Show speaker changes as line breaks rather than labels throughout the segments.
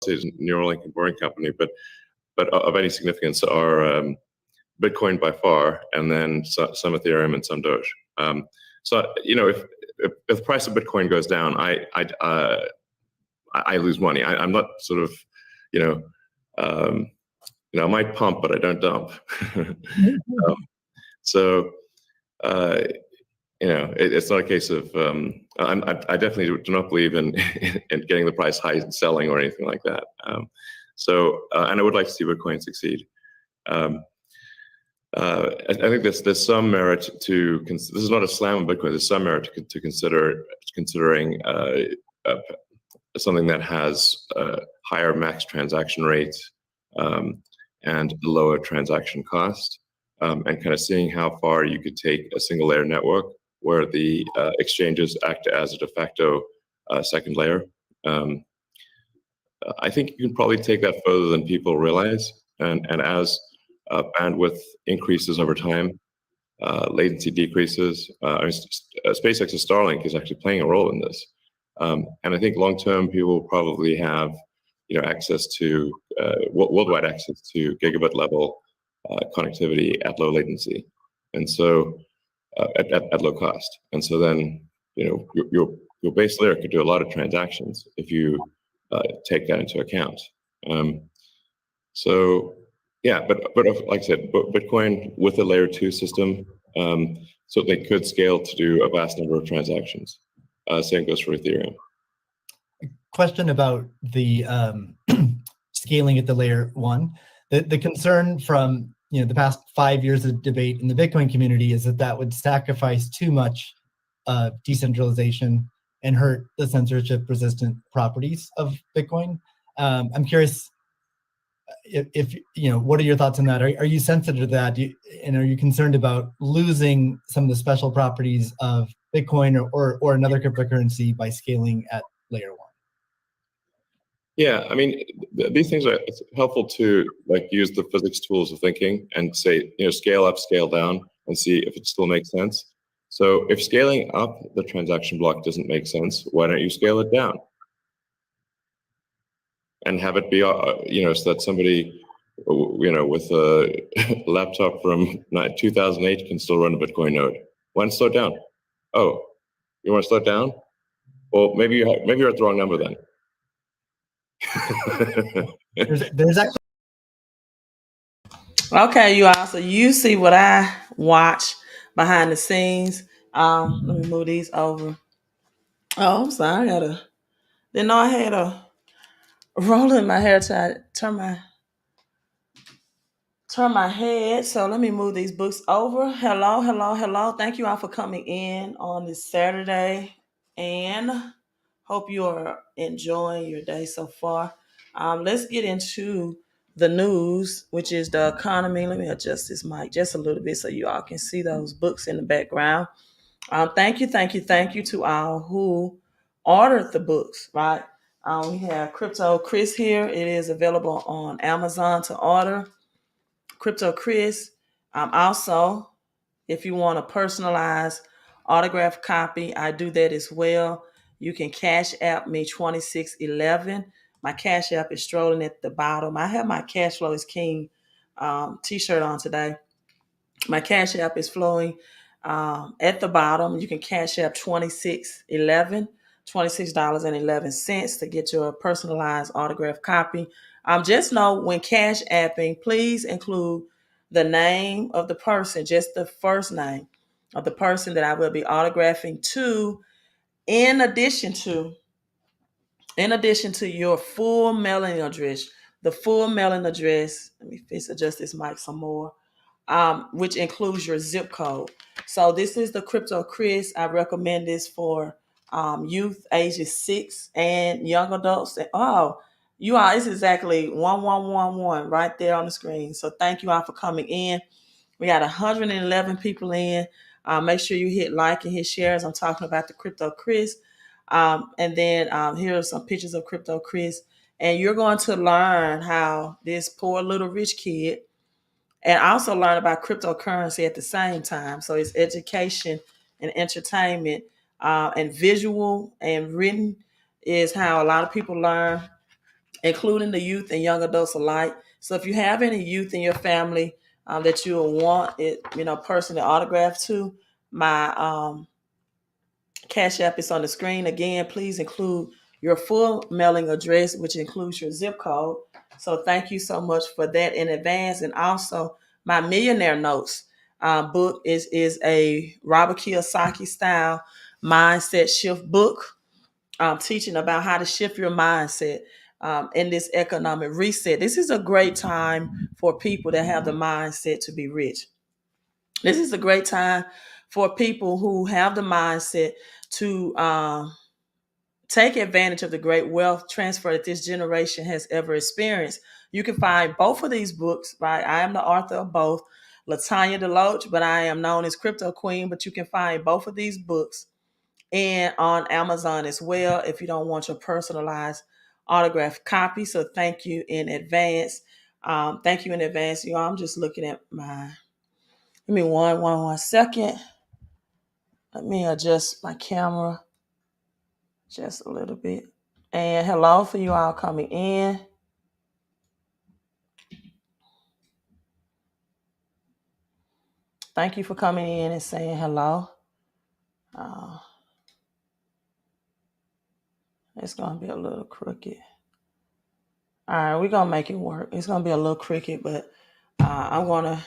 stage Neuralink and Boring Company, but of any significance are Bitcoin by far, and then some Ethereum and some Doge. So if the price of Bitcoin goes down, I lose money. I'm not sort of I might pump, but I don't dump. So it's not a case of I definitely do not believe in getting the price high and selling or anything like that. And I would like to see Bitcoin succeed. I think there's some merit to this is not a slam on Bitcoin. There's some merit to considering something that has higher max transaction rates and lower transaction cost, and kind of seeing how far you could take a single layer network where the exchanges act as a de facto second layer. I think you can probably take that further than people realize, and as bandwidth increases over time, latency decreases. SpaceX's Starlink is actually playing a role in this, and I think long term people will probably have access to worldwide access to gigabit level connectivity at low latency, and so at low cost. And so then your base layer could do a lot of transactions if you take that into account. So yeah, but like I said, Bitcoin with a layer 2 system certainly could scale to do a vast number of transactions. Same goes for Ethereum.
Question about the scaling at the layer 1. The concern from the past 5 years of debate in the Bitcoin community is that would sacrifice too much decentralization and hurt the censorship-resistant properties of Bitcoin. I'm curious if what are your thoughts on that? Are you sensitive to that? And are you concerned about losing some of the special properties of Bitcoin or another cryptocurrency by scaling at layer 1?
Yeah, I mean, these things it's helpful to use the physics tools of thinking and say, scale up, scale down, and see if it still makes sense. So if scaling up the transaction block doesn't make sense, why don't you scale it down? And have it be, so that somebody, with a laptop from 2008 can still run a Bitcoin node. Why not slow it down? Oh, you want to slow it down? Well, maybe you're at the wrong number then.
there's actually
okay, you all. So you see what I watch behind the scenes. Let me move these over. Oh, I'm sorry. Didn't know I had a roll in my hair to turn my head. So let me move these books over. Hello. Thank you all for coming in on this Saturday, and hope you are enjoying your day so far. Let's get into the news, which is the economy. Let me adjust this mic just a little bit so you all can see those books in the background. Thank you to all who ordered the books, right? We have Crypto Chris here. It is available on Amazon to order. Crypto Chris. Also, if you want a personalized autograph copy, I do that as well. You can Cash App me 2611. My Cash App is strolling at the bottom. I have my Cash Flow is King t-shirt on today. My Cash App is flowing at the bottom. You can Cash App 2611, $26.11 to get your personalized autograph copy. Just know when Cash Apping, please include the name of the person, just the first name of the person that I will be autographing to, in addition to your full mailing address. The full mailing address, let me adjust this mic some more, which includes your zip code. So this is the Crypto Chris. I recommend this for youth ages 6 and young adults. Oh, you all, it's exactly 1111 right there on the screen. So thank you all for coming in. We got 111 people in. Make sure you hit like and hit shares. I'm talking about the Crypto Chris. And then here are some pictures of Crypto Chris. And you're going to learn how this poor little rich kid, and also learn about cryptocurrency at the same time. So it's education and entertainment, and visual and written is how a lot of people learn. including the youth and young adults alike. So if you have any youth in your family that you will want it, personally autographed to, my Cash App is on the screen. Again, please include your full mailing address, which includes your zip code. So thank you so much for that in advance. And also, my Millionaire Notes book is a Robert Kiyosaki style mindset shift book, teaching about how to shift your mindset in this economic reset. This is a great time for people that have the mindset to be rich. This is a great time for people who have the mindset to take advantage of the great wealth transfer that this generation has ever experienced. You can find both of these books, right? I am the author of both, Latanya DeLoach, but I am known as Crypto Queen. But you can find both of these books and on Amazon as well if you don't want your personalized autographed copy. So thank you in advance. Thank you in advance. I'm just looking at my. Give me one second. Let me adjust my camera just a little bit. And hello for you all coming in. Thank you for coming in and saying hello. It's going to be a little crooked. All right, we're going to make it work. It's going to be a little crooked, but I'm going to,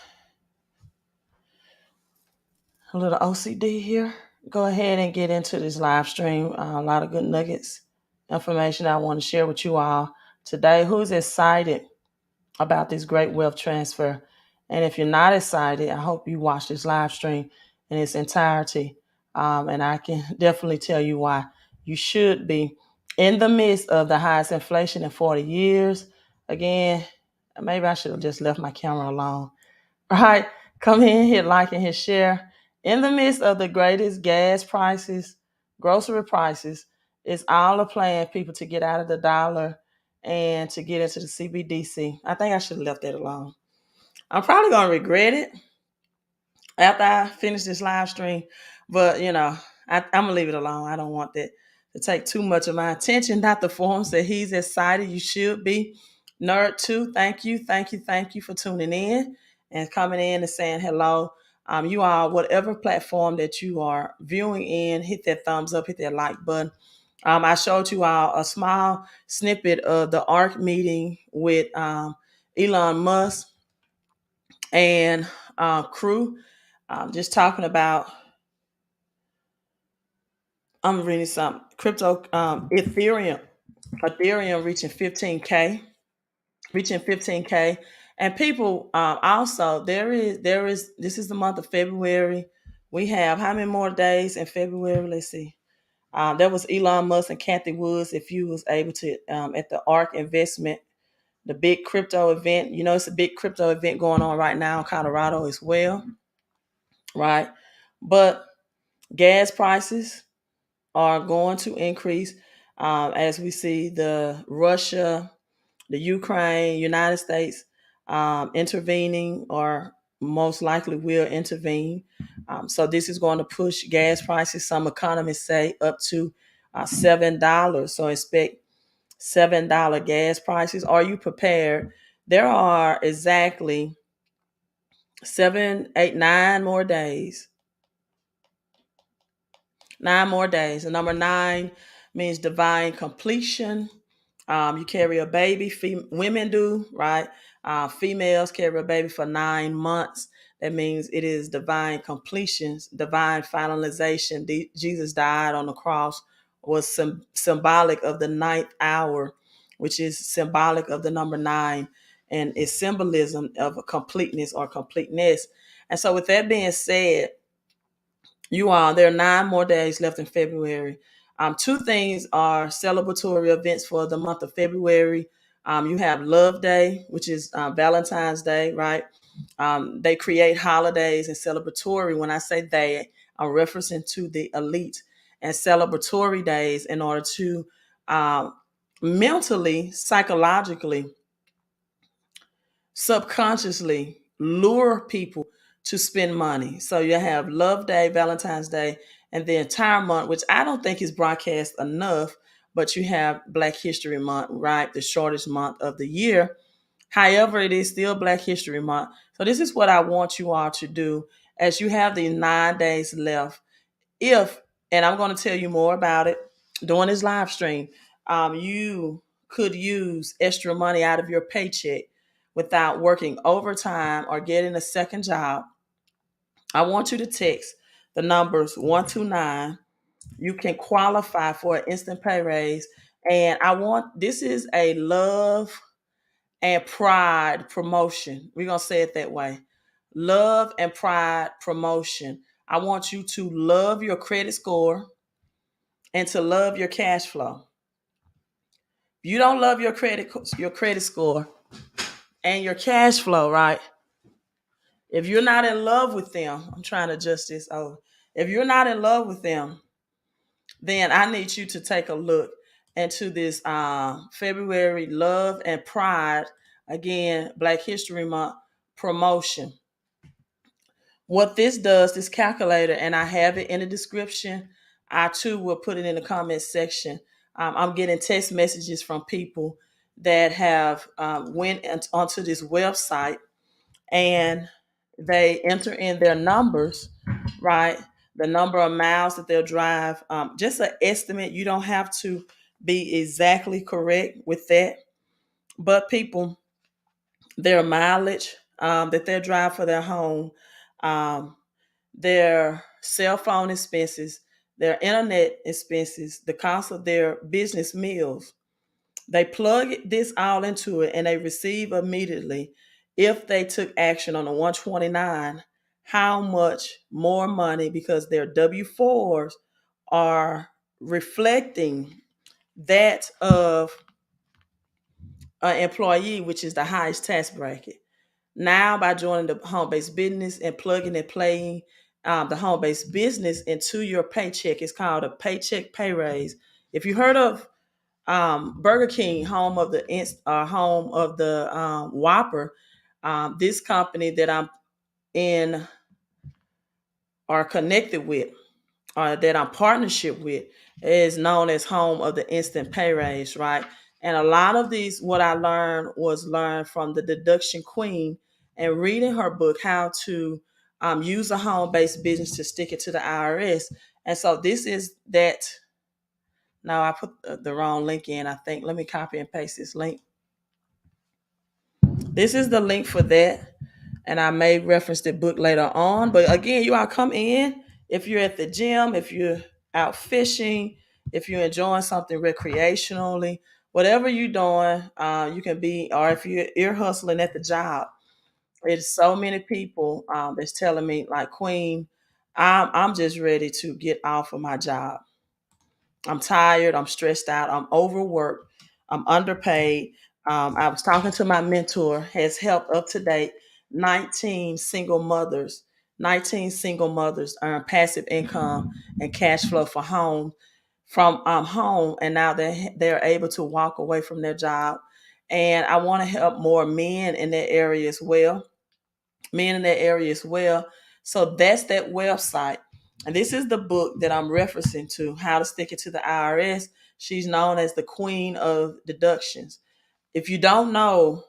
a little OCD here. Go ahead and get into this live stream. A lot of good nuggets, information I want to share with you all today. Who's excited about this great wealth transfer? And if you're not excited, I hope you watch this live stream in its entirety. And I can definitely tell you why you should be. In the midst of the highest inflation in 40 years, again, maybe I should have just left my camera alone. All right, come in, hit like and hit share. In the midst of the greatest gas prices, grocery prices, it's all a plan, people, to get out of the dollar and to get into the CBDC. I think I should have left that alone. I'm probably going to regret it after I finish this live stream, but I'm going to leave it alone. I don't want that to take too much of my attention. Dr. Form said he's excited. You should be. Nerd 2, thank you for tuning in and coming in and saying hello. You all, whatever platform that you are viewing in, hit that thumbs up, hit that like button. I showed you all a small snippet of the ARC meeting with Elon Musk and crew. Just talking about, I'm reading some crypto, Ethereum reaching 15K. And people, also, there is, this is the month of February. We have how many more days in February? Let's see. There was Elon Musk and Kathy Woods. If you was able to, at the ARC investment, the big crypto event, it's a big crypto event going on right now in Colorado as well. Right. But gas prices are going to increase as we see the Russia, the Ukraine, United States intervening, or most likely will intervene. So this is going to push gas prices. Some economists say up to $7. So expect $7 gas prices. Are you prepared? There are exactly 7, 8, 9 more days. 9 more days. The number 9 means divine completion. You carry a baby. Women do, right? Females carry a baby for 9 months. That means it is divine completions, divine finalization. Jesus died on the cross, was symbolic of the 9th hour, which is symbolic of the number 9, and is symbolism of a completeness or completeness. And so with that being said, there are 9 more days left in February. 2 things are celebratory events for the month of February. You have Love Day, which is Valentine's Day, right? They create holidays and celebratory. When I say they, I'm referencing to the elite, and celebratory days in order to mentally, psychologically, subconsciously lure people to spend money. So you have Love Day, Valentine's Day, and the entire month, which I don't think is broadcast enough, but you have Black History Month, right? The shortest month of the year. However, it is still Black History Month. So this is what I want you all to do as you have these 9 days left. And I'm going to tell you more about it during this live stream, you could use extra money out of your paycheck without working overtime or getting a second job. I want you to text the numbers 129. You can qualify for an instant pay raise. And this is a love and pride promotion. We're going to say it that way. Love and pride promotion. I want you to love your credit score and to love your cash flow. If you don't love your credit score and your cash flow, right? If you're not in love with them, I'm trying to adjust this over. If you're not in love with them, then I need you to take a look into this February Love and Pride, again, Black History Month promotion. What this does, this calculator, and I have it in the description. I too will put it in the comment section. I'm getting text messages from people that have went onto this website and they enter in their numbers, right? The number of miles that they'll drive, just an estimate. You don't have to be exactly correct with that, but people, their mileage that they'll drive for their home, their cell phone expenses, their internet expenses, the cost of their business meals. They plug this all into it and they receive immediately, if they took action on the 129, how much more money, because their W-4s are reflecting that of an employee, which is the highest tax bracket. Now, by joining the home-based business and plugging and playing the home-based business into your paycheck, it's called a paycheck pay raise. If you heard of Burger King, home of the Whopper, this company that I'm in or connected with, or that I'm partnership with, is known as home of the instant pay raise, right? And a lot of these, what I learned from the deduction queen and reading her book, how to use a home-based business to stick it to the IRS. And so this is that. Now I put the wrong link in, I think. Let me copy and paste this link. This is the link for that. And I may reference the book later on. But again, you all come in. If you're at the gym, if you're out fishing, if you're enjoying something recreationally, whatever you're doing, you can be, or if you're ear hustling at the job. There's so many people that's telling me, like, Queen, I'm just ready to get off of my job. I'm tired. I'm stressed out. I'm overworked. I'm underpaid. I was talking to my mentor, has helped up to date 19 single mothers. 19 single mothers earn passive income and cash flow for home from home, and now they're able to walk away from their job. And I want to help more men in that area as well. So that's that website. And this is the book that I'm referencing to, How to Stick It to the IRS. She's known as the queen of deductions. If you don't know,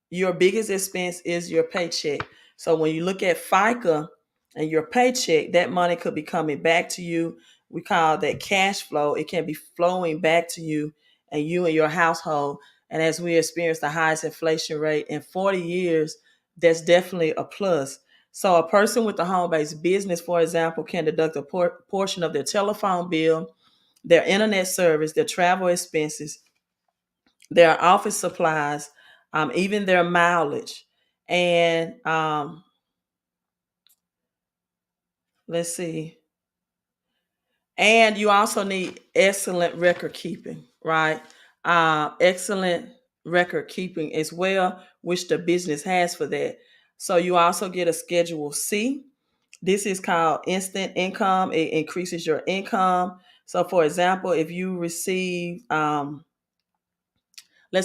your biggest expense is your paycheck. So when you look at FICA and your paycheck, that money could be coming back to you. We call that cash flow. It can be flowing back to you and your household. And as we experience the highest inflation rate in 40 years, that's definitely a plus. So a person with a home-based business, for example, can deduct a portion of their telephone bill, their internet service, their travel expenses, their office supplies, even their mileage. And let's see. And you also need excellent record keeping, right? Excellent record keeping as well, which the business has for that. So you also get a Schedule C. This is called instant income. It increases your income. So for example, if you receive, let's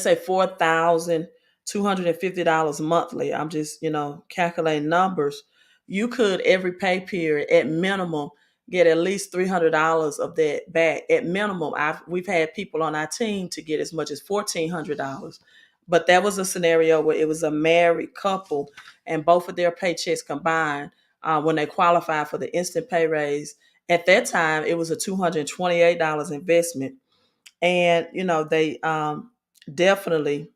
say $4,250 monthly, I'm just, calculating numbers, you could every pay period at minimum get at least $300 of that back at minimum. We've had people on our team to get as much as $1,400. But that was a scenario where it was a married couple and both of their paychecks combined when they qualified for the instant pay raise. At that time, it was a $228 investment. And, they definitely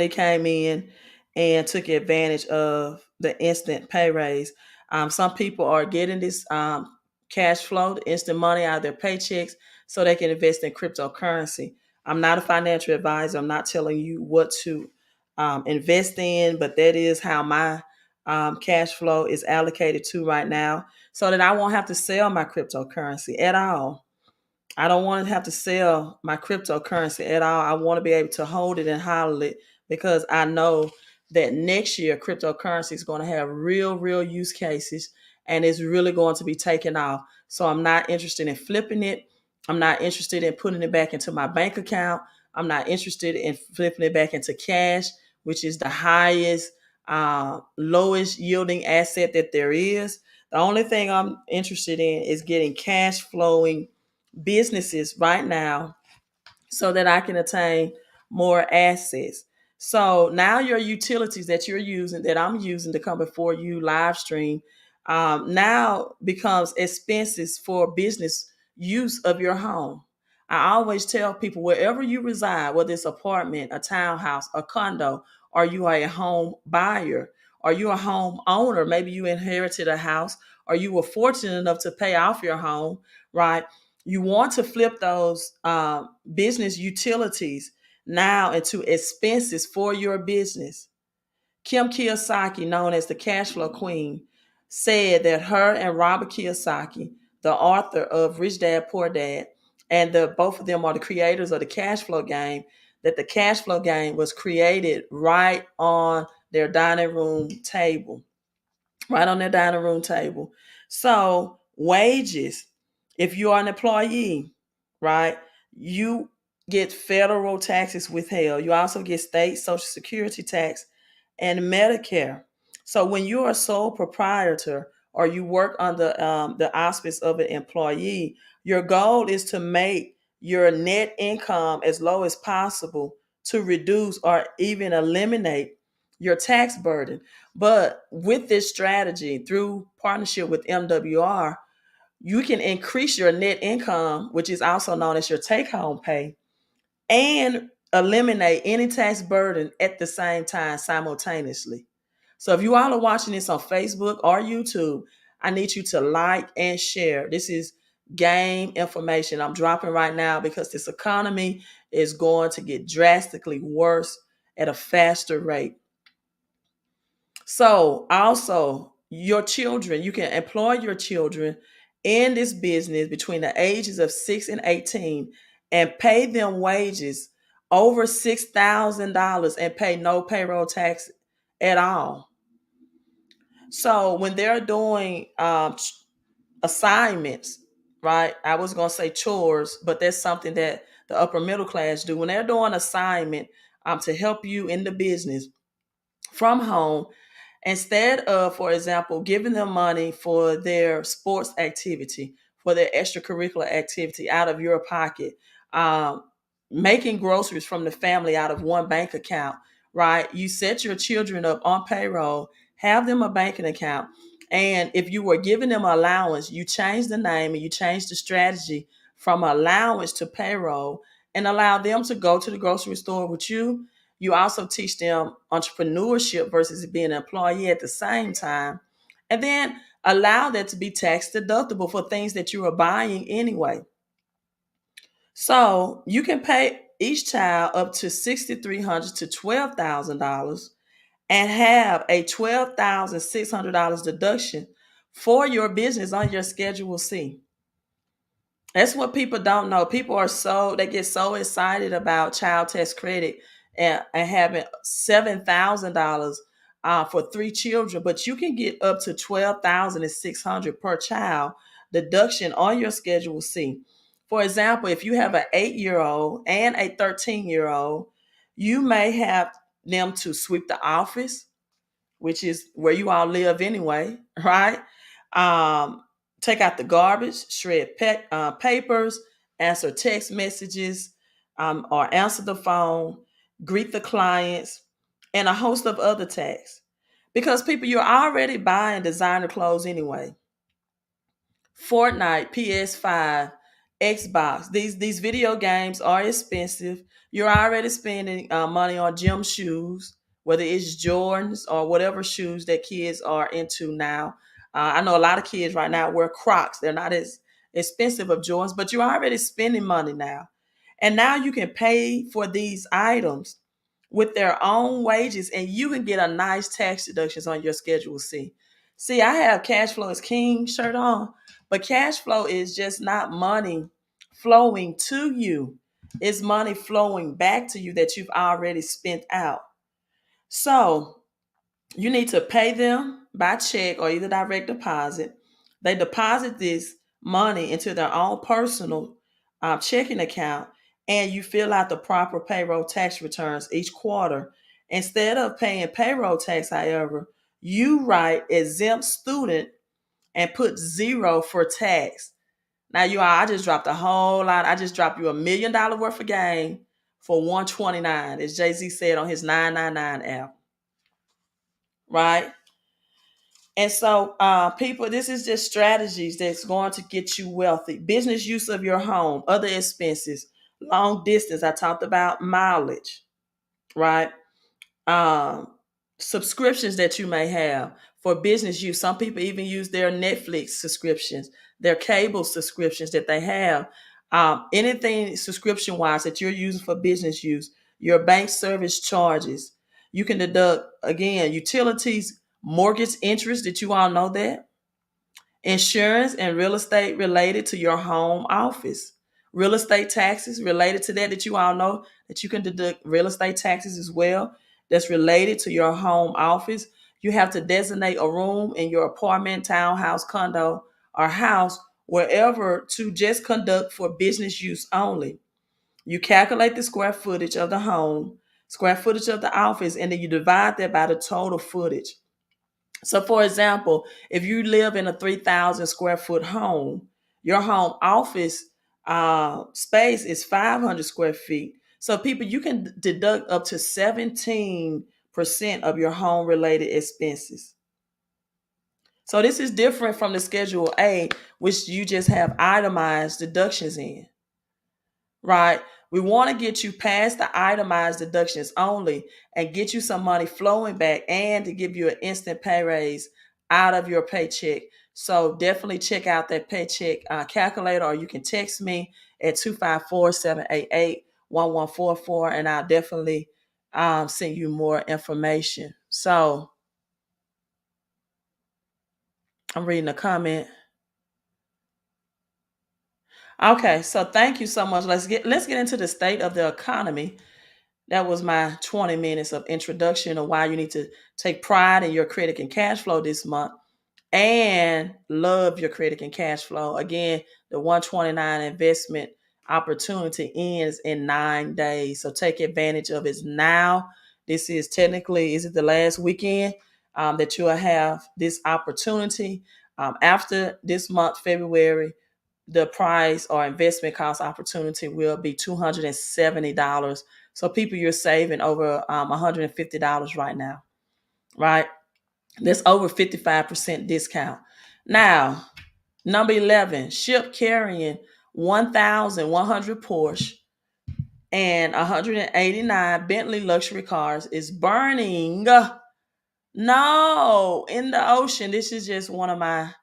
came in and took advantage of the instant pay raise. Some people are getting this cash flow, the instant money out of their paychecks so they can invest in cryptocurrency. I'm not a financial advisor. I'm not telling you what to invest in, but that is how my cash flow is allocated to right now so that I won't have to sell my cryptocurrency at all. I don't want to have to sell my cryptocurrency at all. I want to be able to hold it and hodl it because I know that next year cryptocurrency is going to have real use cases and it's really going to be taken off. So I'm not interested in flipping it. I'm not interested in putting it back into my bank account. I'm not interested in flipping it back into cash, which is the highest, lowest yielding asset that there is. The only thing I'm interested in is getting cash flowing businesses right now so that I can attain more assets. So now your utilities that you're using, that I'm using to come before you live stream, now becomes expenses for business use of your home. I always tell people wherever you reside, whether it's apartment, a townhouse, a condo, or you are a home buyer, or you are a home owner, maybe you inherited a house, or you were fortunate enough to pay off your home, right? You want to flip those business utilities now into expenses for your business. Kim Kiyosaki, known as the cash flow queen, said that her and Robert Kiyosaki, the author of Rich Dad Poor Dad, and both of them are the creators of the cash flow game, that the cash flow game was created right on their dining room table. Right on their dining room table. So wages, if you are an employee, right, you get federal taxes withheld. You also get state social security tax and Medicare. So when you're a sole proprietor or you work under the auspice of an employee, your goal is to make your net income as low as possible to reduce or even eliminate your tax burden. But with this strategy, through partnership with MWR, you can increase your net income, which is also known as your take-home pay, and eliminate any tax burden at the same time simultaneously. So if you all are watching this on Facebook or YouTube, I need you to like and share. This is game information I'm dropping right now because this economy is going to get drastically worse at a faster rate. So also your children, you can employ your children in this business between the ages of 6 and 18 and pay them wages over $6,000 and pay no payroll tax at all. So when they're doing assignments, right? I was going to say chores, but that's something that the upper middle class do. When they're doing assignment to help you in the business from home, instead of, for example, giving them money for their sports activity, for their extracurricular activity out of your pocket, making groceries from the family out of one bank account, right? You set your children up on payroll, have them a banking account. And if you were giving them allowance, you change the name and you change the strategy from allowance to payroll and allow them to go to the grocery store with you. You also teach them entrepreneurship versus being an employee at the same time. And then allow that to be tax deductible for things that you are buying anyway. So you can pay each child up to $6,300 to $12,000 and have a $12,600 deduction for your business on your Schedule C. That's what people don't know. People they get so excited about child tax credit and having $7,000 for 3 children, but you can get up to $12,600 per child deduction on your Schedule C. For example, if you have an 8-year-old and a 13-year-old, you may have them to sweep the office, which is where you all live anyway, right? take out the garbage, shred papers, answer text messages, or answer the phone, greet the clients, and a host of other tasks. Because people, you're already buying designer clothes anyway. Fortnite, PS5, Xbox. These video games are expensive. You're already spending money on gym shoes, whether it's Jordans or whatever shoes that kids are into now. I know a lot of kids right now wear Crocs. They're not as expensive of Jordans, but you're already spending money now. And now you can pay for these items with their own wages, and you can get a nice tax deductions on your Schedule C. See, I have Cash Flow is King shirt on, but cash flow is just not money flowing to you. It's money flowing back to you that you've already spent out. So you need to pay them by check or either direct deposit. They deposit this money into their own personal checking account, and you fill out the proper payroll tax returns each quarter. Instead of paying payroll tax, however, you write exempt student and put 0 for tax. Now you all, I just dropped a whole lot. I just dropped you $1 million worth of game for 129, as Jay-Z said on his 999 app. Right? And so people, this is just strategies that's going to get you wealthy. Business use of your home, other expenses, long distance. I talked about mileage, right? Um, Subscriptions that you may have for business use. Some people even use their Netflix subscriptions, their cable subscriptions that they have. Anything subscription wise that you're using for business use, your bank service charges. You can deduct, again, utilities, mortgage interest. Did you all know that? Insurance and real estate related to your home office. Real estate taxes related to that you all know that you can deduct real estate taxes as well. That's related to your home office. You have to designate a room in your apartment, townhouse, condo, or house, wherever, to just conduct for business use only. You calculate the square footage of the home, square footage of the office, and then you divide that by the total footage. So, for example, if you live in a 3,000 square foot home, your home office space is 500 square feet. So, people, you can deduct up to 17% of your home related expenses. So, this is different from the Schedule A, which you just have itemized deductions in, right? We want to get you past the itemized deductions only and get you some money flowing back and to give you an instant pay raise out of your paycheck. So definitely check out that paycheck calculator, or you can text me at 254-788-1144, and I'll definitely send you more information. So I'm reading a comment. Okay, so thank you so much. Let's get into the state of the economy. That was my 20 minutes of introduction of why you need to take pride in your credit and cash flow this month and love your credit and cash flow. Again, the 129 investment opportunity ends in 9 days. So take advantage of it now. This is technically, is it the last weekend that you'll have this opportunity? After this month, February, the price or investment cost opportunity will be $270. So people, you're saving over $150 right now, right? That's over 55% discount. Now, number 11, ship carrying 1,100 Porsche and 189 Bentley luxury cars is burning. No, in the ocean. This is just one of my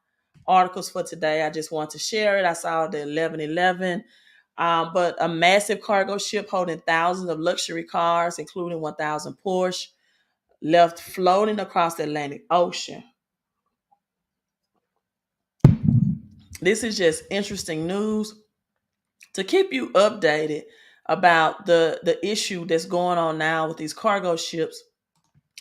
articles for today. I just want to share it. I saw the 1111. But a massive cargo ship holding thousands of luxury cars, including 1,000 Porsche, left floating across the Atlantic Ocean. This is just interesting news to keep you updated about the issue that's going on now with these cargo ships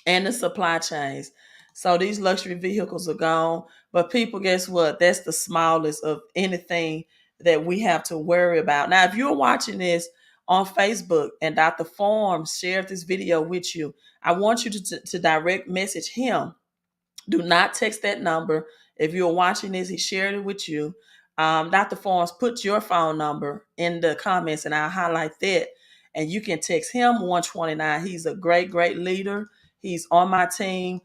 and the supply chains. So these luxury vehicles are gone, but people, guess what? That's the smallest of anything that we have to worry about. Now, if you're watching this on Facebook and Dr. Forms shared this video with you, I want you to direct message him. Do not text that number. If you're watching this, he shared it with you. Dr. Forms, put your phone number in the comments and I'll highlight that. And you can text him 129. He's a great, great leader. He's on my team.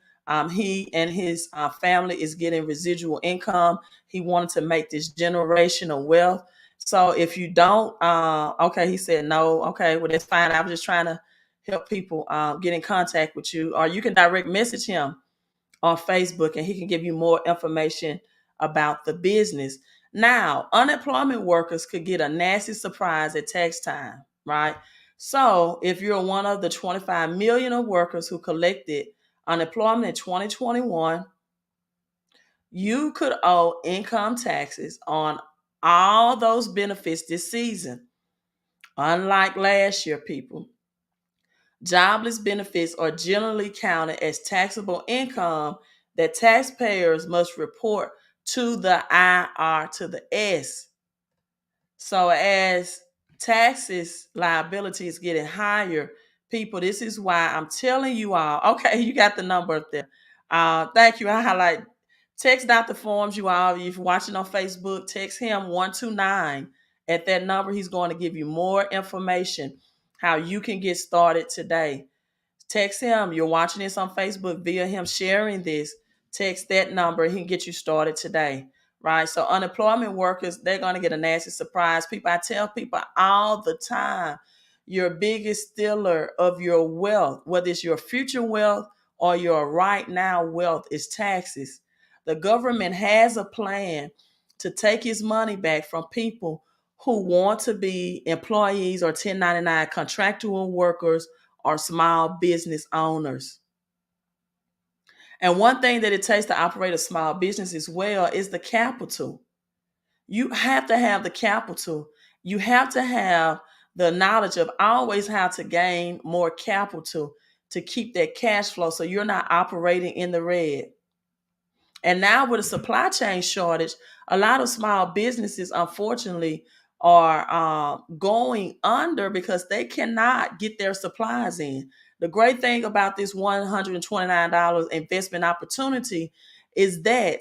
He and his family is getting residual income. He wanted to make this generational wealth. So if you don't, okay, he said no. Okay, well, that's fine. I was just trying to help people get in contact with you. Or you can direct message him on Facebook and he can give you more information about the business. Now, unemployment workers could get a nasty surprise at tax time, right? So if you're one of the 25 million of workers who collected unemployment in 2021, you could owe income taxes on all those benefits this season. Unlike last year, people, jobless benefits are generally counted as taxable income that taxpayers must report to the IR to the S. So as taxes liability is getting higher, people, this is why I'm telling you all. Okay, you got the number up there. Thank you. I highlight text Dr. Forms, you all. If you're watching on Facebook, text him 129 at that number. He's going to give you more information how you can get started today. Text him. You're watching this on Facebook via him sharing this. Text that number. He can get you started today. Right. So unemployment workers, they're going to get a nasty surprise. People, I tell people all the time, your biggest stealer of your wealth, whether it's your future wealth or your right now wealth, is taxes. The government has a plan to take his money back from people who want to be employees or 1099 contractual workers or small business owners. And one thing that it takes to operate a small business as well is the capital. You have to have the capital. You have to have the knowledge of always how to gain more capital to keep that cash flow so you're not operating in the red. And now with a supply chain shortage, a lot of small businesses, unfortunately, are going under because they cannot get their supplies in. The great thing about this $129 investment opportunity is that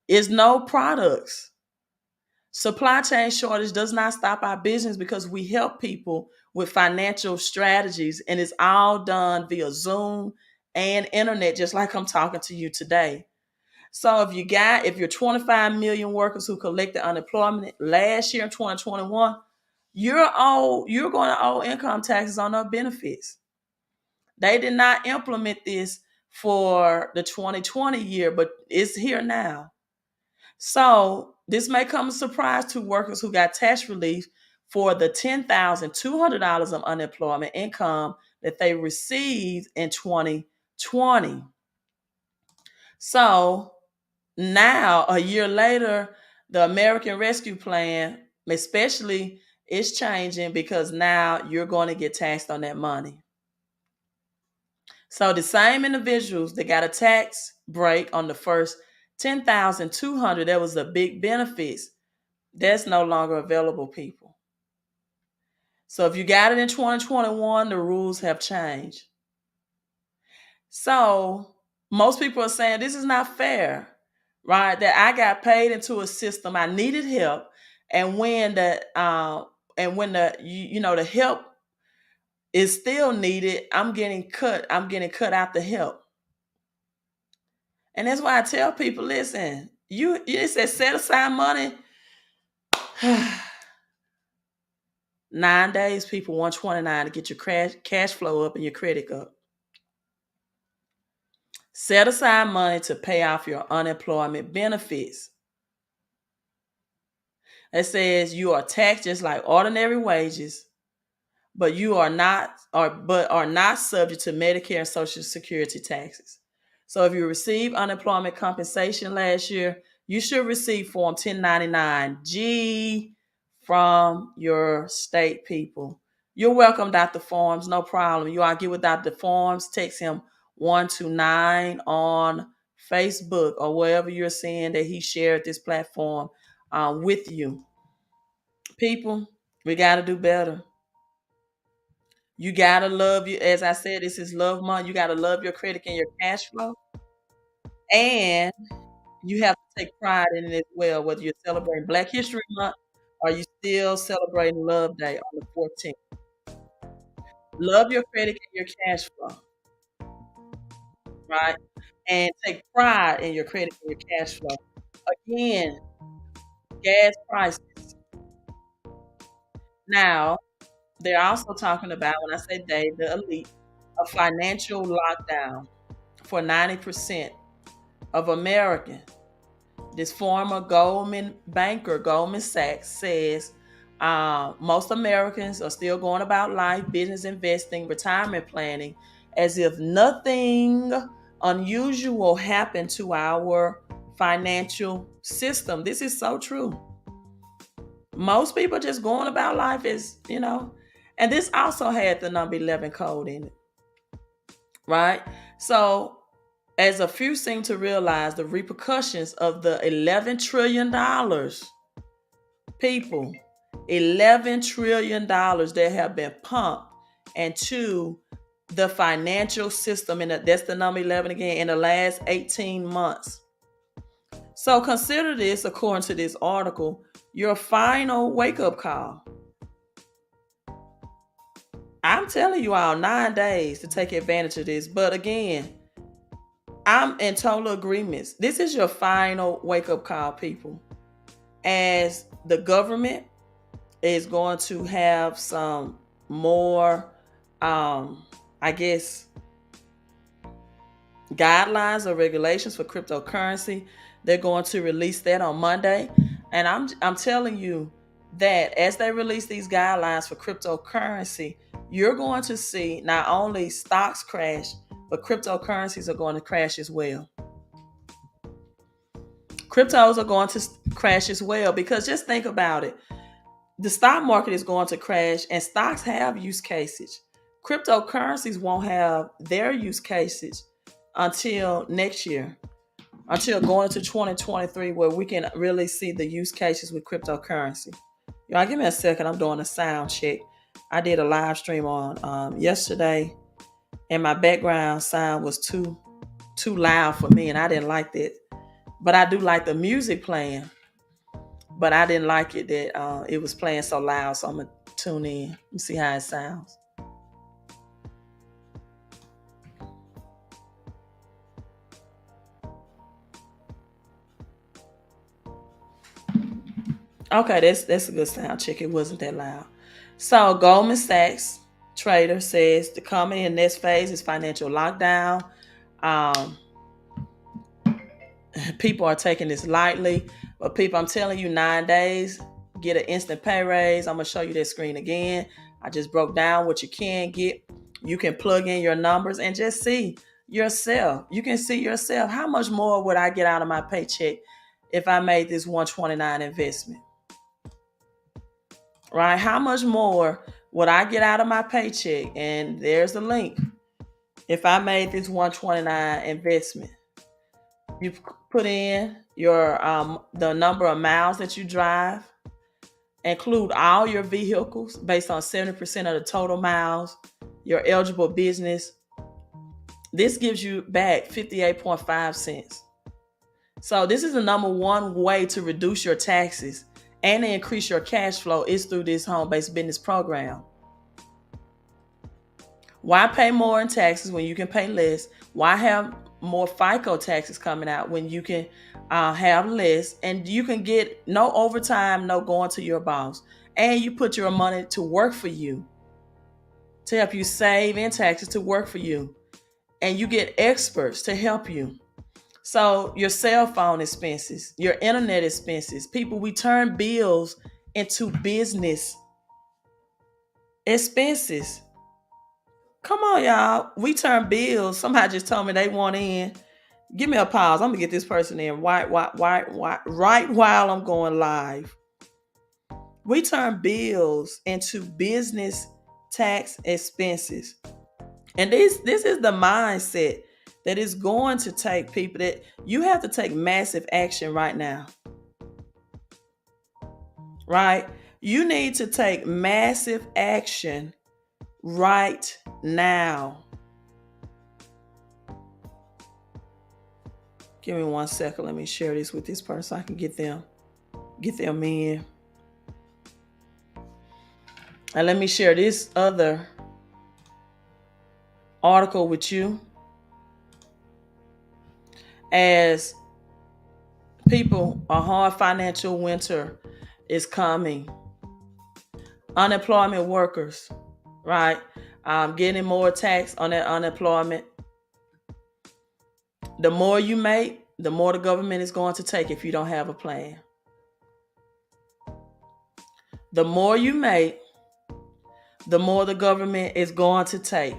is no products. Supply chain shortage does not stop our business because we help people with financial strategies, and it's all done via Zoom and internet, just like I'm talking to you today. So if you're 25 million workers who collected unemployment last year in 2021, you're going to owe income taxes on those benefits. They did not implement this for the 2020 year, but it's here now. So this may come as a surprise to workers who got tax relief for the $10,200 of unemployment income that they received in 2020. So now, a year later, the American Rescue Plan, especially, is changing because now you're going to get taxed on that money. So the same individuals that got a tax break on the first $10,200, that was a big benefits. That's no longer available, people. So if you got it in 2021, the rules have changed. So most people are saying this is not fair, right? That I got paid into a system, I needed help, and when the the help is still needed, I'm getting cut out the help. And that's why I tell people, listen, you said set aside money. 9 days, people, 129 to get your cash flow up and your credit up. Set aside money to pay off your unemployment benefits. It says you are taxed just like ordinary wages, but are not subject to Medicare and Social Security taxes. So if you received unemployment compensation last year, you should receive Form 1099-G from your state, people. You're welcome, Dr. Forms, no problem. You all get with Dr. Forms, text him 129 on Facebook or wherever you're seeing that he shared this platform with you. People, we got to do better. You got to love you. As I said, this is love month. You got to love your credit and your cash flow. And You have to take pride in it as well, whether you're celebrating Black History Month or you still celebrating Love Day on the 14th. Love your credit and your cash flow, right? And take pride in your credit and your cash flow. Again, gas prices. Now, they're also talking about, when I say they, the elite, a financial lockdown for 90% of Americans. This former Goldman banker, Goldman Sachs, says most Americans are still going about life, business, investing, retirement planning, as if nothing unusual happened to our financial system. This is so true. Most people just going about life as, and this also had the number 11 code in it, right? So, as a few seem to realize the repercussions of the $11 trillion, people, $11 trillion that have been pumped into the financial system, and that's the number 11 again, in the last 18 months. So consider this, according to this article, your final wake-up call. I'm telling you all 9 days to take advantage of this. But again, I'm in total agreement. This is your final wake-up call, people. As the government is going to have some more, I guess, guidelines or regulations for cryptocurrency. They're going to release that on Monday. And I'm telling you that as they release these guidelines for cryptocurrency, you're going to see not only stocks crash, but cryptocurrencies are going to crash as well. Cryptos are going to crash as well, because just think about it. The stock market is going to crash, and stocks have use cases. Cryptocurrencies won't have their use cases until next year, until going to 2023, where we can really see the use cases with cryptocurrency. Y'all give me a second. I'm doing a sound check. I did a live stream on yesterday, and my background sound was too loud for me, and I didn't like that. But I do like the music playing. But I didn't like it that it was playing so loud, so I'm going to tune in and see how it sounds. Okay, that's a good sound check. It wasn't that loud. So Goldman Sachs trader says the coming in next phase is financial lockdown. People are taking this lightly, but people, I'm telling you, 9 days, get an instant pay raise. I'm going to show you that screen again. I just broke down what you can get. You can plug in your numbers and just see yourself. You can see yourself. How much more would I get out of my paycheck if I made this 129 investment? Right? How much more would I get out of my paycheck? And there's the link. If I made this 129 investment, you put in your the number of miles that you drive, include all your vehicles based on 70% of the total miles, your eligible business. This gives you back 58.5 cents. So this is the number one way to reduce your taxes and to increase your cash flow is through this home-based business program. Why pay more in taxes when you can pay less? Why have more FICO taxes coming out when you can have less, and you can get no overtime, no going to your boss, and you put your money to work for you, to help you save in taxes, to work for you, and you get experts to help you. So your cell phone expenses, your internet expenses, people, we turn bills into business expenses. Come on, y'all. We turn bills. Somebody just told me they want in. Give me a pause. I'm gonna get this person in right while I'm going live. We turn bills into business tax expenses. And this is the mindset that is going to take people, that you have to take massive action right now. Right? You need to take massive action right now. Give me 1 second. Let me share this with this person. I can get them in. And let me share this other article with you. As people, a hard financial winter is coming. Unemployment workers, right? Getting more tax on that unemployment. The more you make, the more the government is going to take if you don't have a plan. The more you make, the more the government is going to take.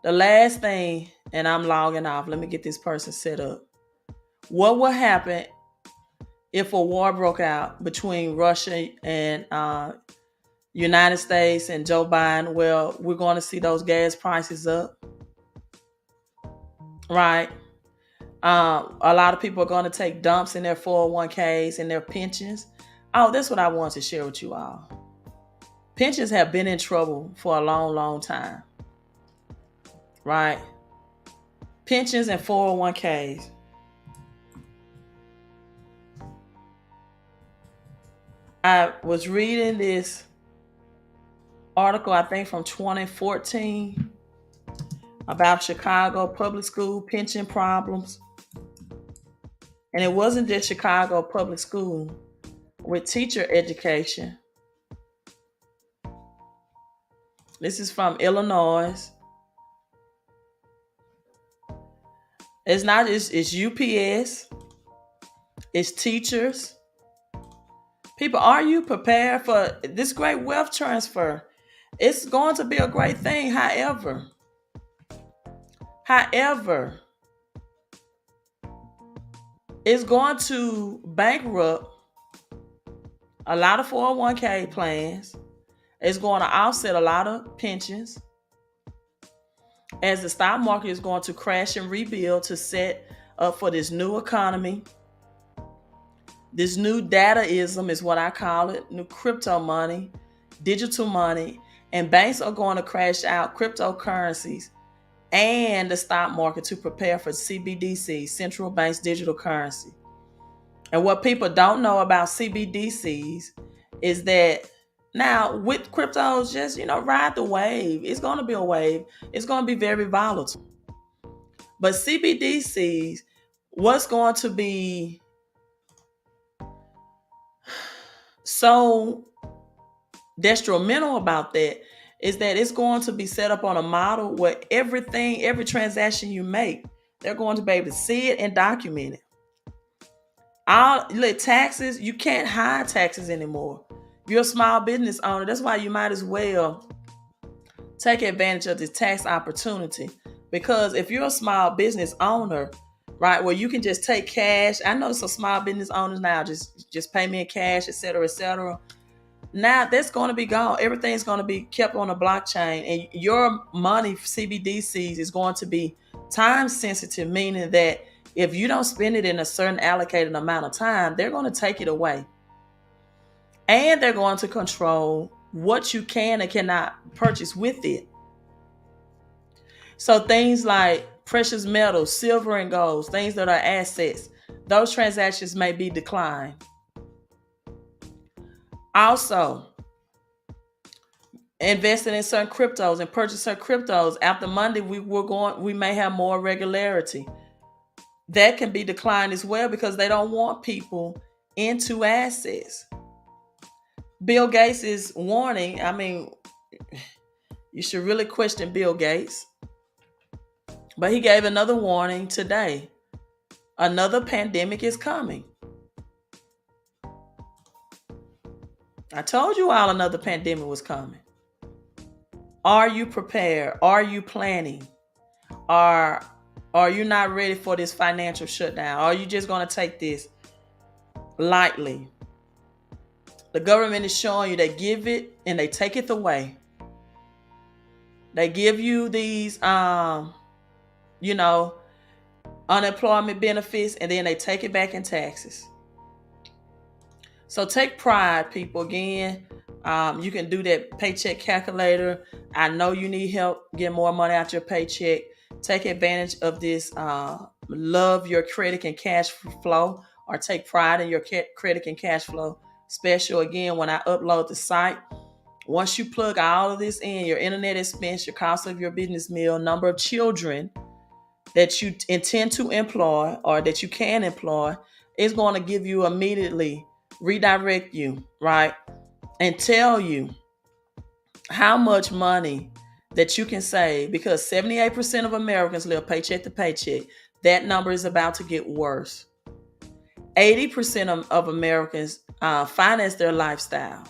The last thing, and I'm logging off. Let me get this person set up. What will happen if a war broke out between Russia and United States and Joe Biden? Well, we're going to see those gas prices up, right? A lot of people are going to take dumps in their 401ks and their pensions. Oh, that's what I wanted to share with you all. Pensions have been in trouble for a long, long time, right? Pensions and 401ks. I was reading this article, I think from 2014, about Chicago public school pension problems. And it wasn't just Chicago public school with teacher education. This is from Illinois. It's not, it's UPS, it's teachers. People, are you prepared for this great wealth transfer? It's going to be a great thing. However, it's going to bankrupt a lot of 401k plans. It's going to offset a lot of pensions, as the stock market is going to crash and rebuild to set up for this new economy. This new dataism is what I call it, new crypto money, digital money, and banks are going to crash out cryptocurrencies and the stock market to prepare for CBDC, central banks digital currency. And what people don't know about CBDCs is that now with cryptos, just, ride the wave. It's going to be a wave. It's going to be very volatile. But CBDCs, what's going to be so detrimental about that is that it's going to be set up on a model where every transaction you make, they're going to be able to see it and document it. Taxes, you can't hide taxes anymore. If you're a small business owner, that's why you might as well take advantage of this tax opportunity. Because if you're a small business owner, right, where you can just take cash. I know some small business owners now just pay me in cash, et cetera, et cetera. Now that's going to be gone. Everything's going to be kept on a blockchain, and your money, CBDCs, is going to be time sensitive, meaning that if you don't spend it in a certain allocated amount of time, they're going to take it away. And they're going to control what you can and cannot purchase with it. So things like precious metals, silver and gold, things that are assets, those transactions may be declined. Also, investing in certain cryptos and purchasing certain cryptos. After Monday, we may have more regularity. That can be declined as well because they don't want people into assets. Bill Gates is warning. I mean, you should really question Bill Gates. But he gave another warning today. Another pandemic is coming. I told you all another pandemic was coming. Are you prepared? Are you planning? Are you not ready for this financial shutdown? Are you just going to take this lightly? The government is showing you they give it and they take it away. They give you these, unemployment benefits, and then they take it back in taxes. So take pride, people. Again, you can do that paycheck calculator. I know you need help getting more money out your paycheck. Take advantage of this love your credit and cash flow, or take pride in your credit and cash flow special. Again, when I upload the site, once you plug all of this in, your internet expense, your cost of your business meal, number of children that you intend to employ or that you can employ, it's going to give you immediately, redirect you, right? And tell you how much money that you can save, because 78% of Americans live paycheck to paycheck. That number is about to get worse. 80% of Americans finance their lifestyle.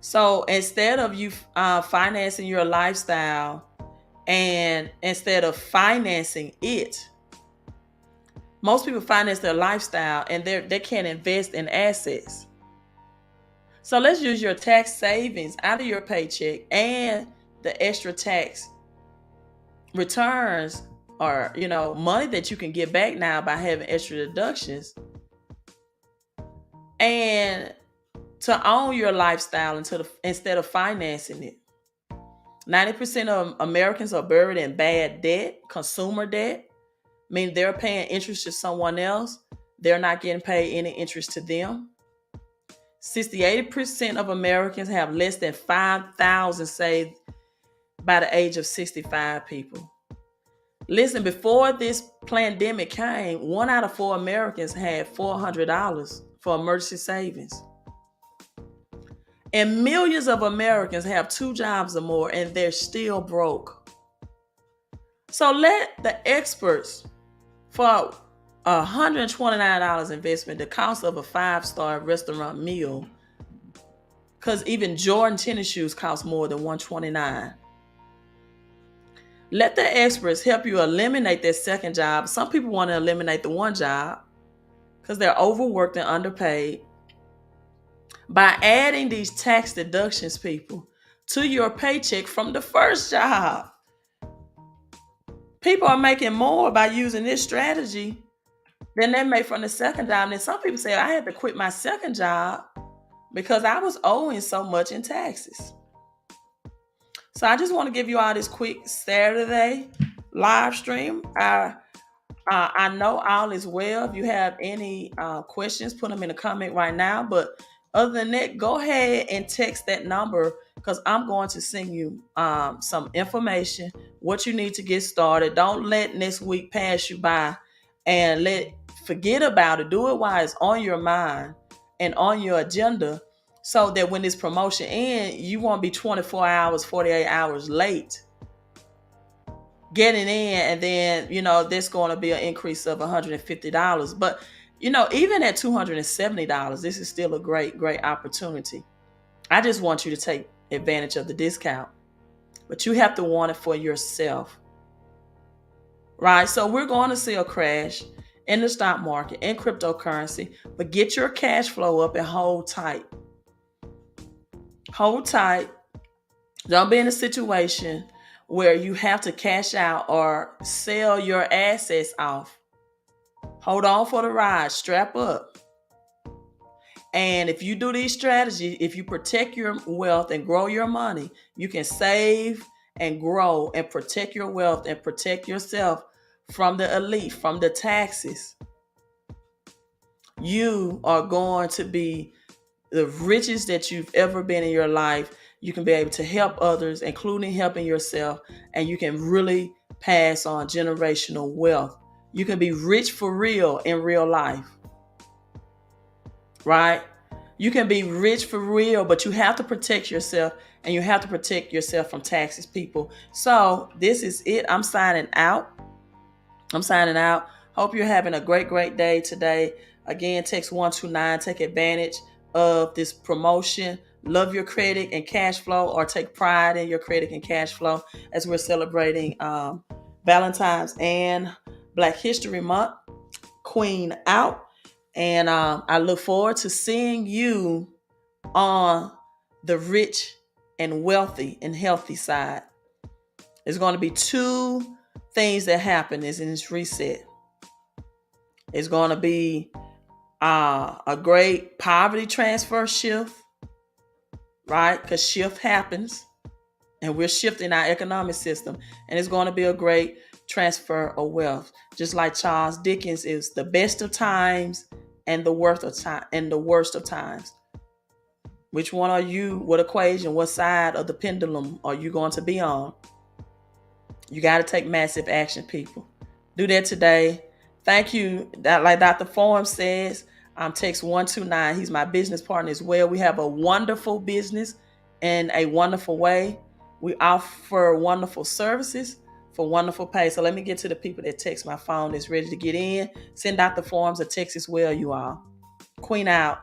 So instead of you financing your lifestyle, and instead of financing it, most people finance their lifestyle and they can't invest in assets. So let's use your tax savings out of your paycheck and the extra tax returns, or money that you can get back now by having extra deductions, and to own your lifestyle instead of financing it. 90% of Americans are buried in bad debt, consumer debt, meaning they're paying interest to someone else. They're not getting paid any interest to them. 80% of Americans have less than $5,000 saved by the age of 65 people. Listen, before this pandemic came, 1 out of 4 Americans had $400 for emergency savings. And millions of Americans have 2 jobs or more and they're still broke. So let the experts, for $129 investment, the cost of a 5-star restaurant meal, because even Jordan tennis shoes cost more than $129. Let the experts help you eliminate that second job. Some people want to eliminate the one job because they're overworked and underpaid. By adding these tax deductions, people, to your paycheck from the first job. People are making more by using this strategy than they make from the second job. And then some people say, I had to quit my second job because I was owing so much in taxes. So I just want to give you all this quick Saturday live stream. I know all is well. If you have any questions, put them in the comment right now. But other than that, go ahead and text that number, because I'm going to send you some information, what you need to get started. Don't let next week pass you by and forget about it. Do it while it's on your mind and on your agenda, so that when this promotion ends, you won't be 24 hours, 48 hours late getting in, and then there's going to be an increase of $150. But even at $270, this is still a great opportunity. I just want you to take advantage of the discount, but you have to want it for yourself, right? So we're going to see a crash in the stock market, in cryptocurrency, but get your cash flow up and hold tight. Hold tight. Don't be in a situation where you have to cash out or sell your assets off. Hold on for the ride. Strap up. And if you do these strategies, if you protect your wealth and grow your money, you can save and grow and protect your wealth and protect yourself from the elite, from the taxes. You are going to be the richest that you've ever been in your life. You can be able to help others, including helping yourself, and you can really pass on generational wealth. You can be rich for real in real life, right? You can be rich for real, but you have to protect yourself, and you have to protect yourself from taxes, people. So this is it. I'm signing out. Hope you're having a great day today. Again, text 129. Take advantage of this promotion. Love your credit and cash flow, or take pride in your credit and cash flow, as we're celebrating Valentine's and Black History Month. Queen out. And I look forward to seeing you on the rich and wealthy and healthy side. There's going to be 2 things that happen in this reset. It's going to be a great poverty transfer shift, right? Because shift happens, and we're shifting our economic system. And it's going to be a great transfer of wealth. Just like Charles Dickens is the best of times and the worst of time and the worst of times. Which one are you? What equation? What side of the pendulum are you going to be on? You got to take massive action, people. Do that today. Thank you. Like Dr. Forum says, text 129. He's my business partner as well. We have a wonderful business in a wonderful way. We offer wonderful services for wonderful pay. So let me get to the people that text my phone that's ready to get in. Send Dr. Forums a text as well, you all. Queen out.